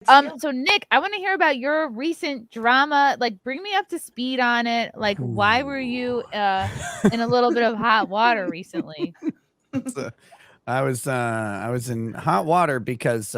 So Nick, I want to hear about your recent drama. Like, bring me up to speed on it. Like, why were you in a little bit of hot water recently? So, I was in hot water because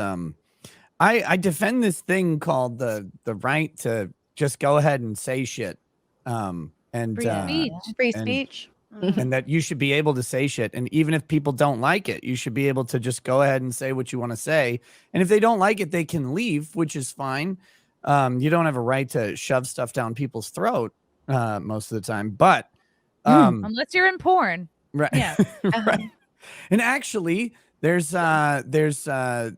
I defend this thing called the right to just go ahead and say shit. And Free speech. Free and speech. and that you should be able to say shit. And even if people don't like it, you should be able to just go ahead and say what you want to say. And if they don't like it, they can leave, which is fine. You don't have a right to shove stuff down people's throat most of the time, but Unless you're in porn. right. Yeah. Right. And actually, there's a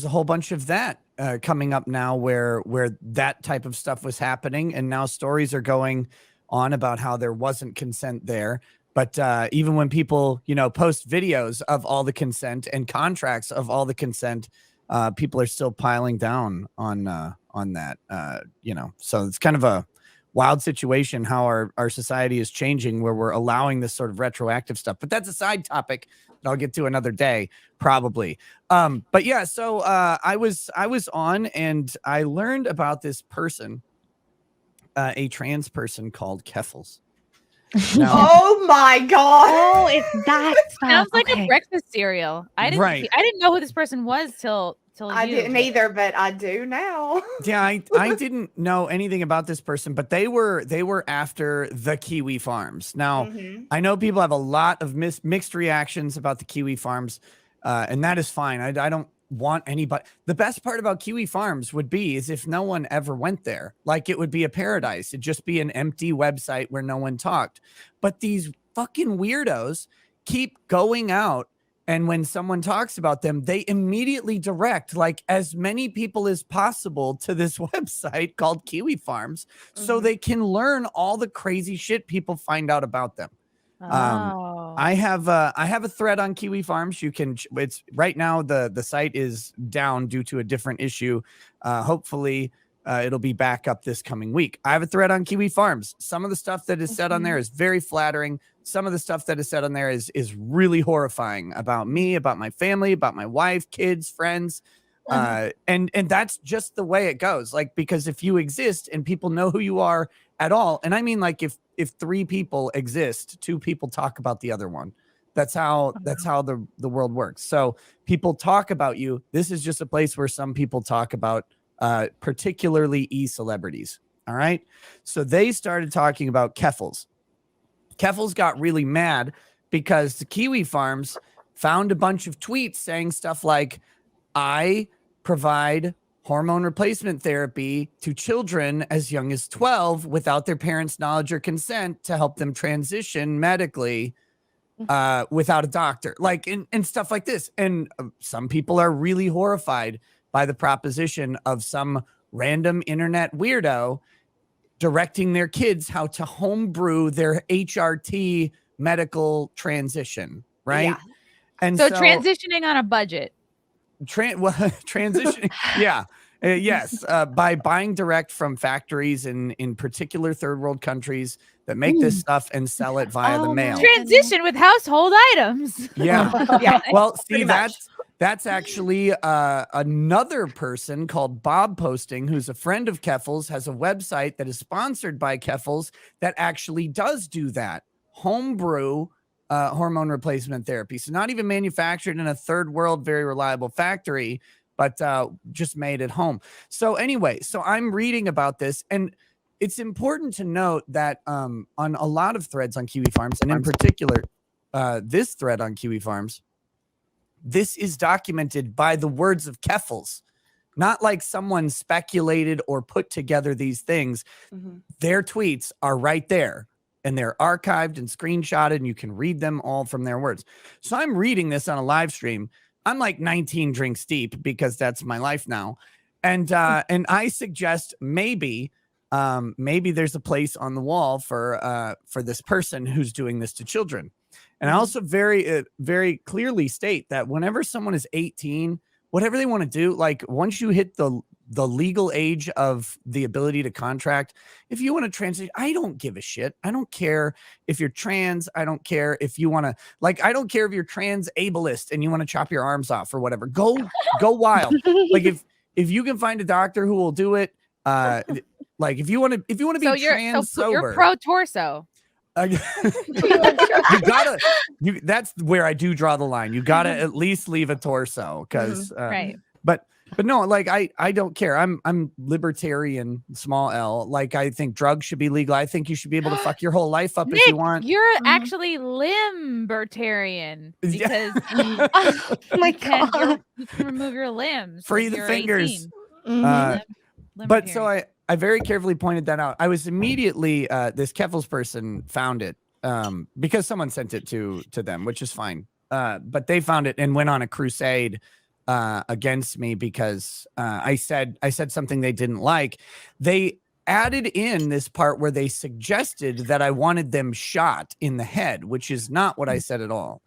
whole bunch of that coming up now where that type of stuff was happening, and now stories are going on about how there wasn't consent there. But even when people, post videos of all the consent and contracts of all the consent, people are still piling down on that. So it's kind of a wild situation how our society is changing, where we're allowing this sort of retroactive stuff. But that's a side topic that I'll get to another day, probably. But yeah, so I was on, and I learned about this person, a trans person called Keffals. Now, Oh my god! Oh, it's that stuff. Sounds like Okay. a breakfast cereal. I didn't know who this person was till I didn't either, but I do now. yeah, I didn't know anything about this person, but they were after the KiwiFarms. Now, I know people have a lot of mixed reactions about the KiwiFarms, and that is fine. I don't want anybody. The best part about KiwiFarms would be is if no one ever went there. Like, it would be a paradise. It'd just be an empty website where no one talked. But these fucking weirdos keep going out, and when someone talks about them, they immediately direct like as many people as possible to this website called KiwiFarms, so they can learn all the crazy shit people find out about them. I have a thread on KiwiFarms. You can, it's right now the site is down due to a different issue. Hopefully it'll be back up this coming week. I have a thread on KiwiFarms. Some of the stuff that is said on there is very flattering. Some of the stuff that is said on there is really horrifying about me, about my family, about my wife, kids, friends. And that's just the way it goes. Like, because if you exist and people know who you are at all, and I mean, like, if 3 people exist, 2 people talk about the other one. That's how the world works. So people talk about you. This is just a place where some people talk about particularly celebrities. All right. So they started talking about Keffals. Keffals got really mad because the KiwiFarms found a bunch of tweets saying stuff like, I provide hormone replacement therapy to children as young as 12 without their parents' knowledge or consent to help them transition medically without a doctor, like, and stuff like this. And some people are really horrified by the proposition of some random internet weirdo directing their kids how to homebrew their HRT medical transition, right? Yeah. And so transitioning on a budget. Transitioning, yeah. Yes, by buying direct from factories in particular third world countries that make this stuff and sell it via the mail. Transition with household items. Yeah. Yeah. Well, see, Pretty much. that's actually another person called Bob Posting, who's a friend of Keffals, has a website that is sponsored by Keffals that actually does do that. Homebrew hormone replacement therapy. So not even manufactured in a third world, very reliable factory, but just made at home. So anyway, so I'm reading about this, and it's important to note that on a lot of threads on KiwiFarms, and in particular, this thread on KiwiFarms, this is documented by the words of Keffals, not like someone speculated or put together these things. Their tweets are right there, and they're archived and screenshotted, and you can read them all from their words. So I'm reading this on a live stream. I'm like 19 drinks deep because that's my life now. And I suggest maybe there's a place on the wall for this person who's doing this to children. And I also very clearly state that whenever someone is 18, whatever they want to do, like once you hit the legal age of the ability to contract, if you want to transition, I don't give a shit. I don't care if you're trans. I don't care if you want to, like, I don't care if you're trans ableist and you want to chop your arms off or whatever. Go wild. Like if you can find a doctor who will do it, like if you want to be trans sober, you're pro torso. You gotta. That's where I do draw the line. You gotta at least leave a torso, because right. But no, like I don't care. I'm libertarian, small L. Like I think drugs should be legal. I think you should be able to fuck your whole life up Nick, if you want. You're actually libertarian because oh my God. you can remove your limbs. Free the fingers. 18. But so I very carefully pointed that out. I was immediately this Keffals person found it because someone sent it to them, which is fine. But they found it and went on a crusade against me because I said something they didn't like. They added in this part where they suggested that I wanted them shot in the head, which is not what I said at all.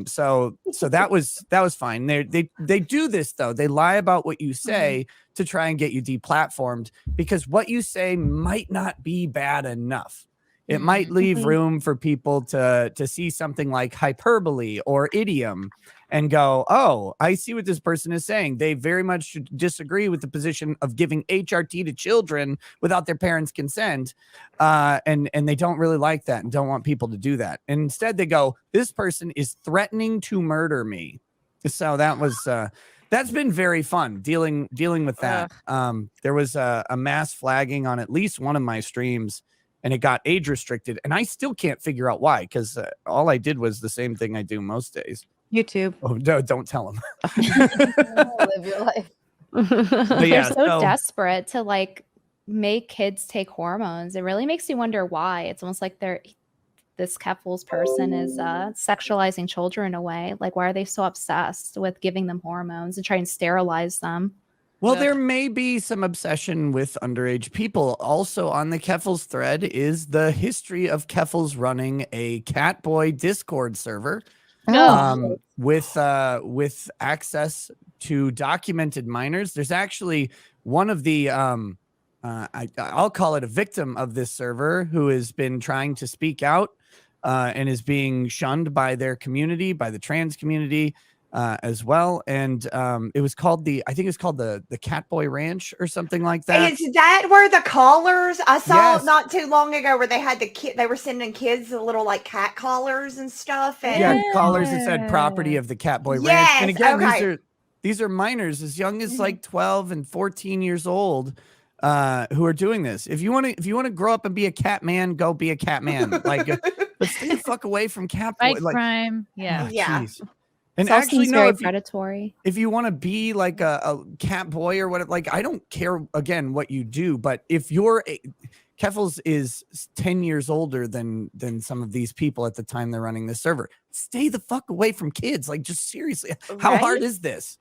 So that was fine. They do this though. They lie about what you say to try and get you deplatformed, because what you say might not be bad enough. It might leave room for people to see something like hyperbole or idiom and go, oh, I see what this person is saying. They very much disagree with the position of giving HRT to children without their parents' consent. And they don't really like that and don't want people to do that. And instead they go, this person is threatening to murder me. So that was that's been very fun dealing with that. There was a mass flagging on at least one of my streams, and it got age restricted, and I still can't figure out why, because all I did was the same thing I do most days. YouTube. Oh no, don't tell them. Live your life. But yeah, They're so desperate to like make kids take hormones. It really makes you wonder why. It's almost like this Keffals person is sexualizing children in a way. Like, why are they so obsessed with giving them hormones and trying to sterilize them? Well, there may be some obsession with underage people. Also on the Keffals thread is the history of Keffals running a Catboy Discord server with access to documented minors. There's actually one of the I'll call it a victim of this server who has been trying to speak out and is being shunned by their community, by the trans community. As well, and it was called the Catboy Ranch or something like that. Is that where the collars I saw not too long ago, where they had they were sending kids the little like cat collars and stuff? And collars that said property of the Catboy Ranch. And again, these are minors as young as like 12 and 14 years old who are doing this. If you want to grow up and be a cat man, go be a cat man. Like, let's stay the fuck away from Catboy. Like crime. Oh, geez. And It actually, seems no, very predatory. If you want to be like a cat boy or whatever, like, I don't care again what you do, but if you're Keffals is 10 years older than some of these people at the time they're running this server, stay the fuck away from kids. Like, just seriously, how hard is this?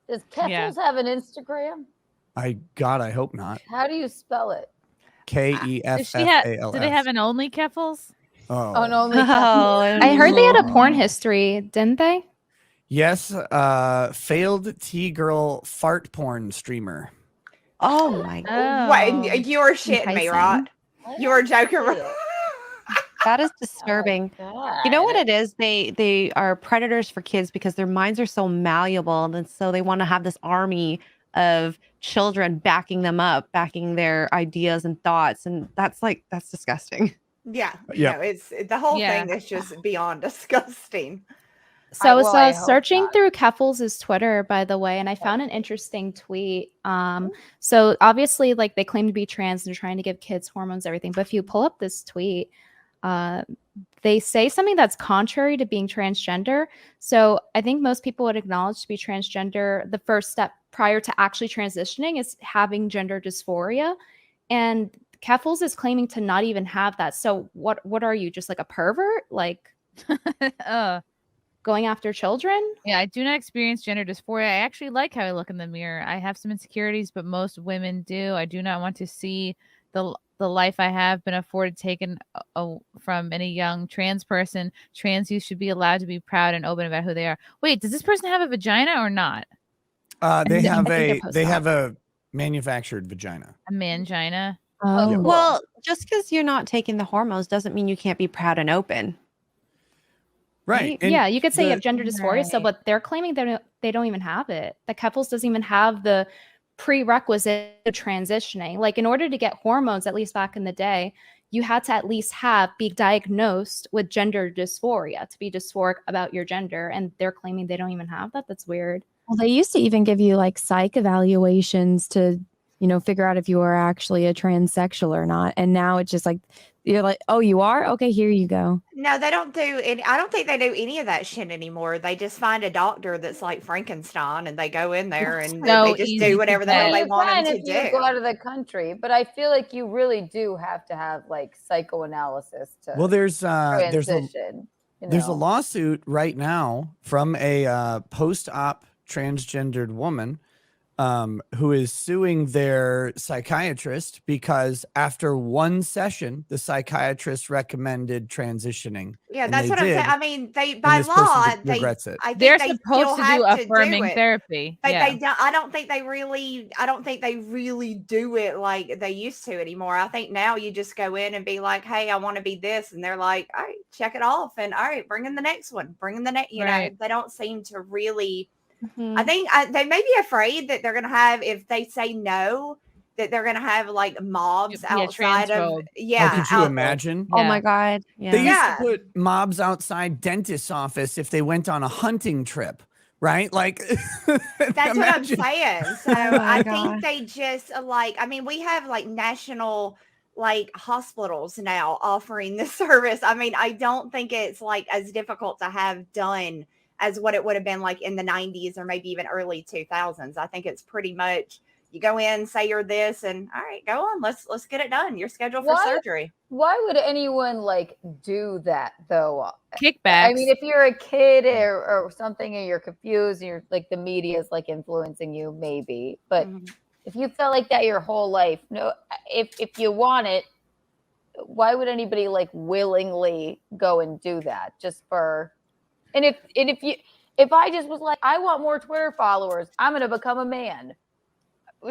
Does Keffals have an Instagram? I hope not. How do you spell it? Keffals. Do they have an only Keffals? Oh, an only. I heard they had a porn history, didn't they? Yes, failed T-girl fart porn streamer. Oh my God. Wait, you were shitting me, right? You were joking. That is disturbing. You know what it is? They are predators for kids because their minds are so malleable, and so they want to have this army of children backing them up, backing their ideas and thoughts, and that's disgusting. Yeah. No, it's the whole thing is just beyond disgusting. So I was searching through Keffals' Twitter, by the way, and I found an interesting tweet. So obviously, like, they claim to be trans and they're trying to give kids hormones, everything. But if you pull up this tweet, they say something that's contrary to being transgender. So I think most people would acknowledge to be transgender, the first step prior to actually transitioning is having gender dysphoria. And Keffals is claiming to not even have that. So what are you, just like a pervert? Like, going after children? Yeah, I do not experience gender dysphoria. I actually like how I look in the mirror. I have some insecurities, but most women do. I do not want to see the life I have been afforded taken from any young trans person. Trans youth should be allowed to be proud and open about who they are. Wait, does this person have a vagina or not? They have a manufactured vagina. A mangina. Oh. Well, just because you're not taking the hormones doesn't mean you can't be proud and open. Right. Yeah, you could say you have gender dysphoria, but they're claiming they don't even have it. The Keffals doesn't even have the prerequisite to transitioning. Like in order to get hormones, at least back in the day, you had to at least be diagnosed with gender dysphoria to be dysphoric about your gender. And they're claiming they don't even have that. That's weird. Well, they used to even give you like psych evaluations to, figure out if you are actually a transsexual or not. And now it's just like, you're like, oh, you are? Okay, here you go. No, they don't do any. I don't think they do any of that shit anymore. They just find a doctor that's like Frankenstein, and they go in there and they just do whatever the hell they want them to do. You go out of the country, but I feel like you really do have to have like psychoanalysis to. Well, there's transition. There's a lawsuit right now from a post-op transgendered woman who is suing their psychiatrist because after one session, the psychiatrist recommended transitioning. Yeah, that's what I'm saying. I mean, they by law they regrets it. They're supposed to do affirming therapy. But they don't. I don't think they really do it like they used to anymore. I think now you just go in and be like, "Hey, I want to be this," and they're like, "All right, check it off," and all right, bring in the next one, bring in the next. You know, they don't seem to really. I think they may be afraid that they're going to have, if they say no, that they're going to have like mobs outside of. Yeah. Could you imagine? Oh my God. Yeah. They used to put mobs outside dentist's office if they went on a hunting trip, right? Like that's what I'm saying. So I think they just we have like national like hospitals now offering this service. I mean, I don't think it's like as difficult to have done as what it would have been like in the 90s or maybe even early 2000s. I think it's pretty much you go in, say you're this, and all right, go on. Let's get it done. You're scheduled for surgery. Why would anyone like do that though? Kickbacks. I mean, if you're a kid or something and you're confused and you're like the media is like influencing you, maybe. But if you felt like that your whole life, no, if you want it, why would anybody like willingly go and do that just for? And if I just was like, I want more Twitter followers, I'm going to become a man.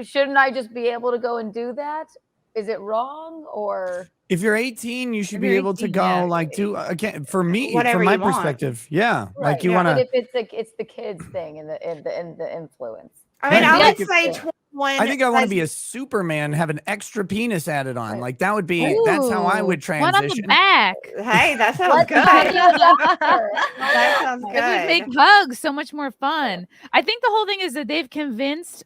Shouldn't I just be able to go and do that? Is it wrong? Or if you're 18, you should be able to go do again. For me, from my perspective, like you want to. But if it's the kids thing and the influence. I mean, I would say 21. I think I want to be a Superman, have an extra penis added on. Like that would be. That's how I would transition. One on the back. Hey, that sounds good. That sounds good. It would make hugs so much more fun. I think the whole thing is that they've convinced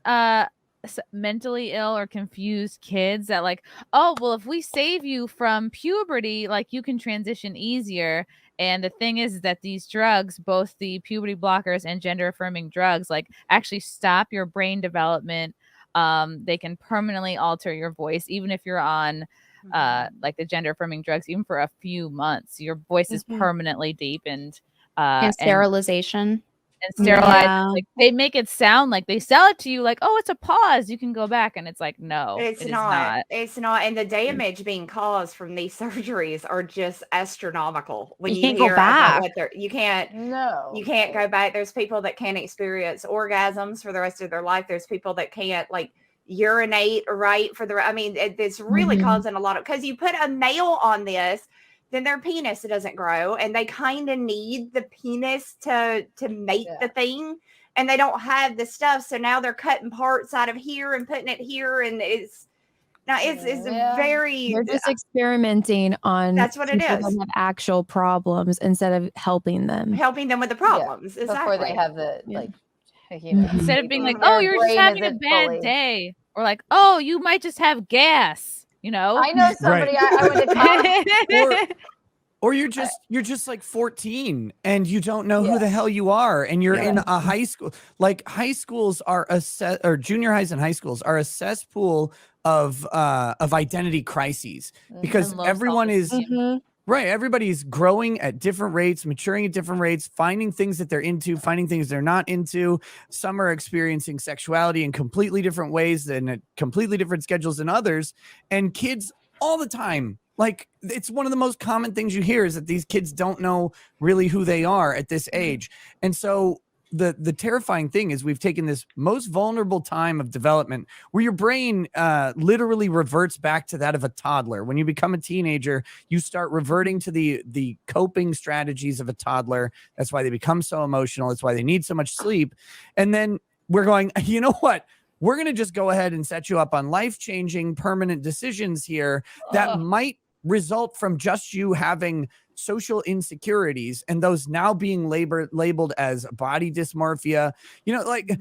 mentally ill or confused kids that like, oh, well, if we save you from puberty, like you can transition easier. And the thing is that these drugs, both the puberty blockers and gender affirming drugs, like actually stop your brain development. They can permanently alter your voice, even if you're on like the gender affirming drugs, even for a few months, your voice is permanently deepened. And sterilization. And sterilized. Like they make it sound like they sell it to you like, oh, it's a pause. You can go back. And it's like, no, it's not. It's not. And the damage being caused from these surgeries are just astronomical. When you can't hear go back. You can't go back. There's people that can't experience orgasms for the rest of their life. There's people that can't like urinate right for the. I mean, it's really causing a lot of, because you put a male on this, then their penis doesn't grow, and they kind of need the penis to make the thing, and they don't have the stuff. So now they're cutting parts out of here and putting it here, and it's very. They're just experimenting on. That's what it is. That have actual problems instead of helping them with the problems. Exactly. Before they have the like, instead of being like, oh, you're just having a bad day, or like, oh, you might just have gas. You know, I know somebody I went to college. Or you're just like 14 and you don't know who the hell you are, and you're in a high school. Like high schools are or junior highs and high schools are a cesspool of identity crises, because everyone is right. Everybody's growing at different rates, maturing at different rates, finding things that they're into, finding things they're not into. Some are experiencing sexuality in completely different ways and at completely different schedules than others. And kids all the time, like it's one of the most common things you hear is that these kids don't know really who they are at this age. And so the terrifying thing is we've taken this most vulnerable time of development where your brain literally reverts back to that of a toddler. When you become a teenager, you start reverting to the coping strategies of a toddler. That's why they become so emotional. That's why they need so much sleep. And then we're going, you know what? we're going to just go ahead and set you up on life-changing permanent decisions here that might result from just you having social insecurities and those now being labeled as body dysmorphia. Like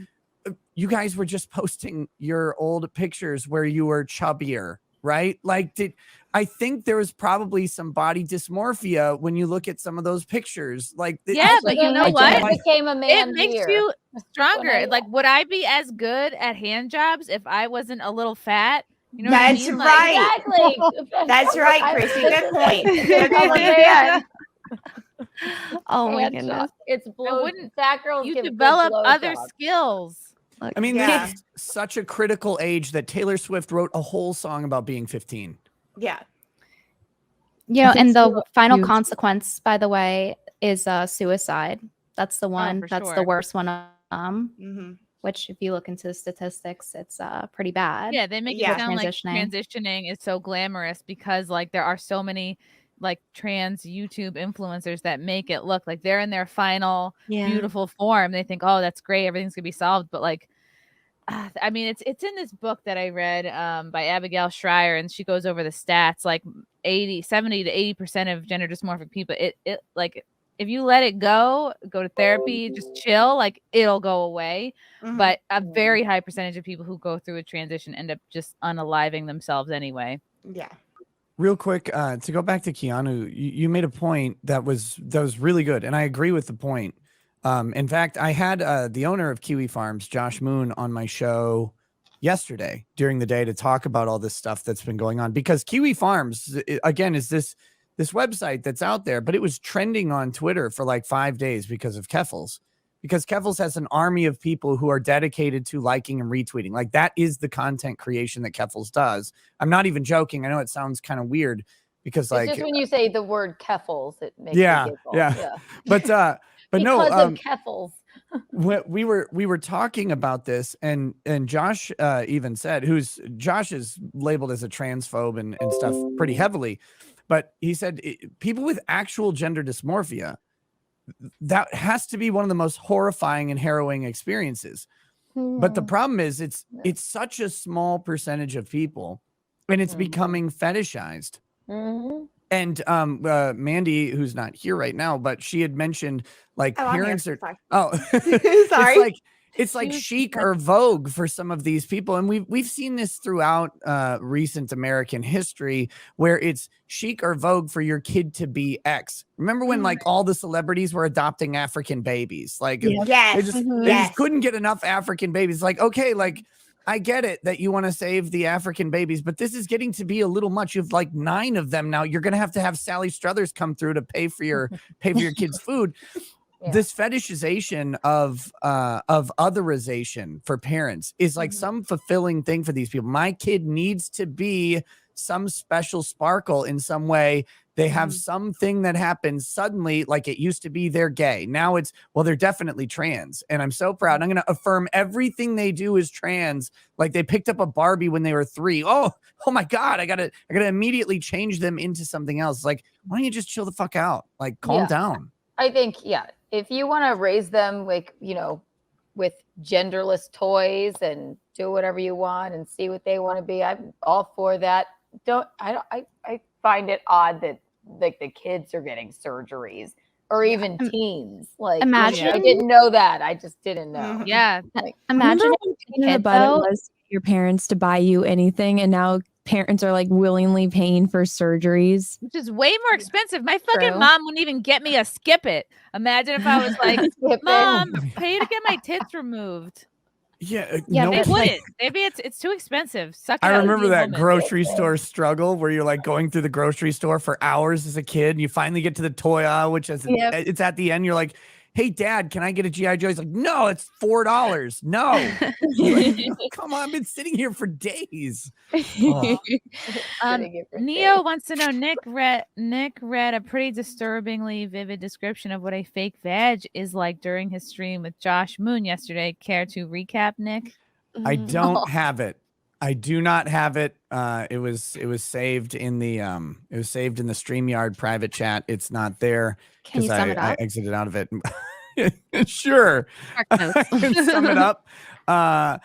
you guys were just posting your old pictures where you were chubbier, right? Like I think there was probably some body dysmorphia when you look at some of those pictures. Like, yeah, but you know what? I became a man. It makes you stronger. Like, would I be as good at hand jobs if I wasn't a little fat? You know That's what I mean? right. Exactly. That's right, Chrissy. Good point. I'm a man. Oh my goodness. It's blow. Fat girls You give develop good other blowjobs. skills. I mean, this is such a critical age that Taylor Swift wrote a whole song about being 15. Yeah. And the final consequence, by the way, is suicide. That's the one. That's the worst one. Which, if you look into the statistics, it's pretty bad. Yeah, they make it sound like transitioning is so glamorous because like there are so many like trans YouTube influencers that make it look like they're in their final beautiful form. They think, oh, that's great, everything's gonna be solved. But like, I mean, it's in this book that I read by Abigail Schreier, and she goes over the stats. Like 70 to 80% of gender dysmorphic people, it like if you let it go to therapy, just chill, like it'll go away. But a very high percentage of people who go through a transition end up just unaliving themselves anyway. Yeah. Real quick, to go back to Keanu, you made a point that was really good, and I agree with the point. In fact, I had the owner of KiwiFarms, Josh Moon, on my show yesterday during the day to talk about all this stuff that's been going on, because KiwiFarms, again, is this website that's out there, but it was trending on Twitter for like 5 days because of Keffals. Because Keffals has an army of people who are dedicated to liking and retweeting. Like, that is the content creation that Keffals does. I'm not even joking. I know it sounds kind of weird because It's just when you say the word Keffals, it makes me giggle. Yeah. But no, because of Keffals. we were talking about this, and Josh even said, Josh is labeled as a transphobe and stuff pretty heavily, but he said people with actual gender dysmorphia, that has to be one of the most horrifying and harrowing experiences. But the problem is it's such a small percentage of people, and it's becoming fetishized. And Mandy, who's not here right now, but she had mentioned like parents are sorry. It's like chic or vogue for some of these people. And we've seen this throughout recent American history, where it's chic or vogue for your kid to be X. Remember when like all the celebrities were adopting African babies? Like they just couldn't get enough African babies. Like, okay, like I get it that you want to save the African babies, but this is getting to be a little much. You have like 9 of them now. You're going to have Sally Struthers come through to pay for your kids' food. This fetishization of otherization for parents is like some fulfilling thing for these people. My kid needs to be some special sparkle in some way. They have something that happens suddenly, like it used to be they're gay. Now it's, well, they're definitely trans. And I'm so proud. I'm going to affirm everything they do is trans. Like they picked up a Barbie when they were 3. Oh my God, I gotta immediately change them into something else. Like, why don't you just chill the fuck out? Like, calm down. I think, if you want to raise them like, with genderless toys and do whatever you want and see what they want to be, I'm all for that. I find it odd that like the kids are getting surgeries or even teens. Like, imagine I didn't know that. I just didn't know. Yeah. Like, imagine it was your parents to buy you anything, and now parents are like willingly paying for surgeries, which is way more expensive. My fucking mom wouldn't even get me a skip it. Imagine if I was like, Mom, pay to get my tits removed. Yeah, they wouldn't. Maybe it's too expensive. I remember that grocery store struggle where you're like going through the grocery store for hours as a kid, and you finally get to the toy aisle, which is it's at the end. You're like, hey, Dad, can I get a G.I. Joe? He's like, no, it's $4. No. Like, come on, I've been sitting here for days. Neo wants to know, Nick read a pretty disturbingly vivid description of what a fake vag is like during his stream with Josh Moon yesterday. Care to recap, Nick? I don't have it. I do not have it. It was saved in the StreamYard private chat. It's not there because I exited out of it. Sure. I can sum it up. A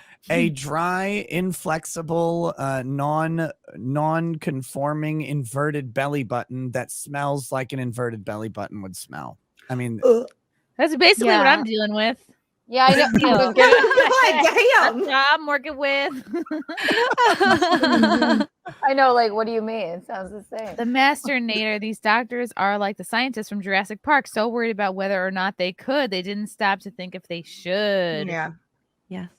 dry, inflexible, non-conforming inverted belly button that smells like an inverted belly button would smell. I mean, that's basically what I'm dealing with. Yeah, I know. Damn. That's what I'm working with. I know, like, what do you mean? It sounds the same. The Masternator, these doctors are like the scientists from Jurassic Park, so worried about whether or not they could. They didn't stop to think if they should. Yeah. Yes.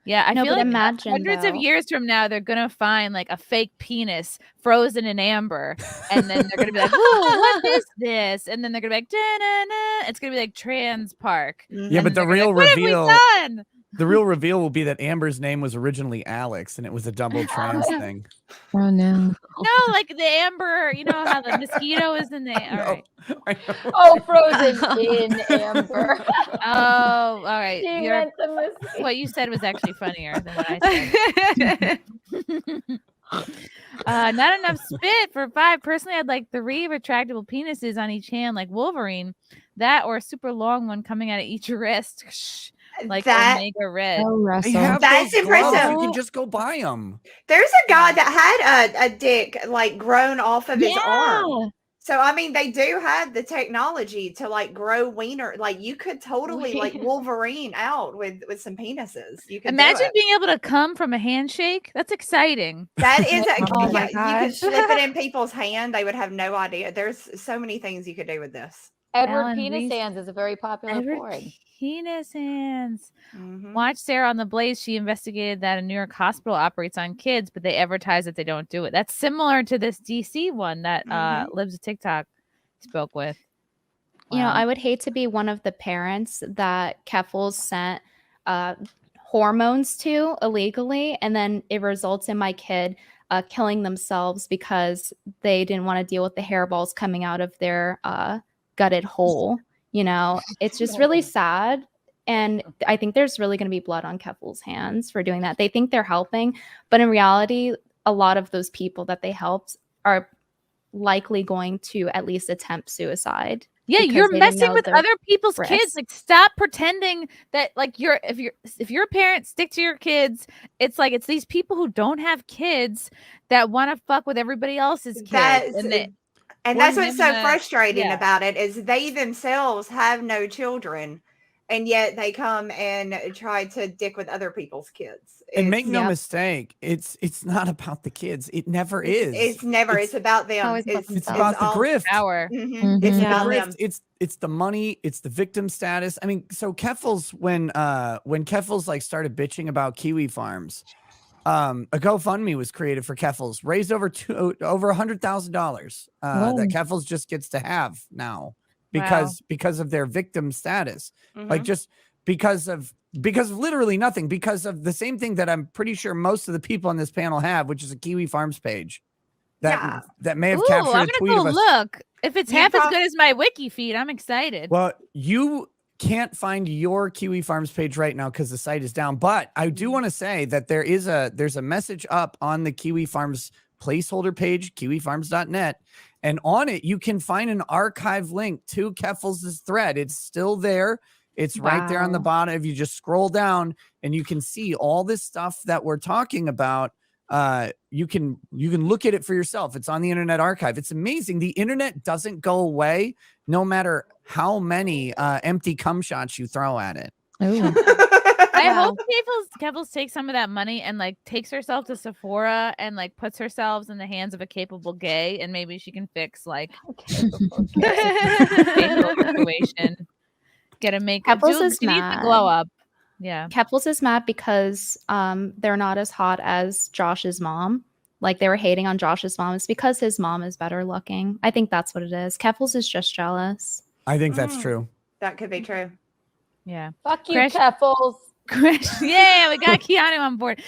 Yeah, I No, feel but like imagine, hundreds of though. years from now, they're going to find like a fake penis frozen in amber. And then they're going to be like, whoa, what is this? And then they're going to be like, da-na-na. It's going to be like Trans Park. yeah, And but then the they're gonna be real like, what have we reveal, done? the real reveal will be that Amber's name was originally Alex, and it was a double trans thing. Oh no. No, like the amber, you know how the mosquito is in the. All right. Oh, frozen in amber. Oh, all right. She meant the mosquito. What you said was actually funnier than what I said. Not enough spit for 5. Personally, I'd like 3 retractable penises on each hand, like Wolverine. That or a super long one coming out of each wrist, like That- Omega Red. Oh, They Russell. have That's those gloves. impressive. You can just go buy them. There's a guy that had a dick like grown off of his arm. So I mean, they do have the technology to like grow wiener. Like you could totally like Wolverine out with some penises. You could do Imagine it. being able to come from a handshake. That's exciting. That is a, Oh my you could gosh. slip it in people's hand. They would have no idea. There's so many things you could do with this. Edward Alan Penis Reese. Hands is a very popular Edward porn. Penis hands. Mhm. Watch Sarah on the Blaze. She investigated that a New York hospital operates on kids, but they advertise that they don't do it. That's similar to this DC one that Libs of TikTok spoke with. You know, Wow. I would hate to be one of the parents that Keffals sent hormones to illegally, and then it results in my kid killing themselves because they didn't want to deal with the hairballs coming out of their gutted hole. You know, it's just really sad. And I think there's really going to be blood on Keffals' hands for doing that. They think they're helping, but in reality, a lot of those people that they helped are likely going to at least attempt suicide. Yeah, because you're they didn't messing know with the other people's kids. risk. Like, stop pretending that like if you're a parent, stick to your kids. It's like it's these people who don't have kids that want to fuck with everybody else's kids. That's And that's One what's so minute, frustrating yeah. about it is they themselves have no children, and yet they come and try to dick with other people's kids. And make no Yep. mistake, it's not about the kids. It never is. It's never. It's about them. always about It's themselves. about the all- grift. power. Mhm. It's It's the about them. grift. It's the money. It's the victim status. I mean, so Keffals, when Keffals like started bitching about Kiwi Farms, a GoFundMe was created for Keffals, raised over $100,000 that Keffals just gets to have now because of their victim status. Like Mhm. just because of literally nothing, because of the same thing that I'm pretty sure most of the people on this panel have, which is a Kiwi Farms page that may have Ooh, captured I'm a tweet gonna of go us. look. If it's You half as prob- good as my wiki feed, I'm excited. Well, you can't find your Kiwi Farms page right now because the site is down. But I do want to say that there's a message up on the Kiwi Farms placeholder page, kiwifarms.net. And on it, you can find an archive link to Keffals' thread. It's still there. It's right there on the Wow. bottom. If you just scroll down and you can see all this stuff that we're talking about, you can look at it for yourself. It's on the Internet Archive. It's amazing. The internet doesn't go away no matter how many empty cum shots you throw at it. I Wow. hope Keffals takes some of that money and like takes herself to Sephora and like puts herself in the hands of a capable gay, and maybe she can fix like facial situation. Get a makeup. Keffals is She needs to mad. glow up. Yeah. Keffals is mad because they're not as hot as Josh's mom. Like they were hating on Josh's mom. It's because his mom is better looking. I think that's what it is. Keffals is just jealous. I think that's true. That could be true. Yeah. Fuck you, Crash- Keffals. Yeah, we got Keanu on board.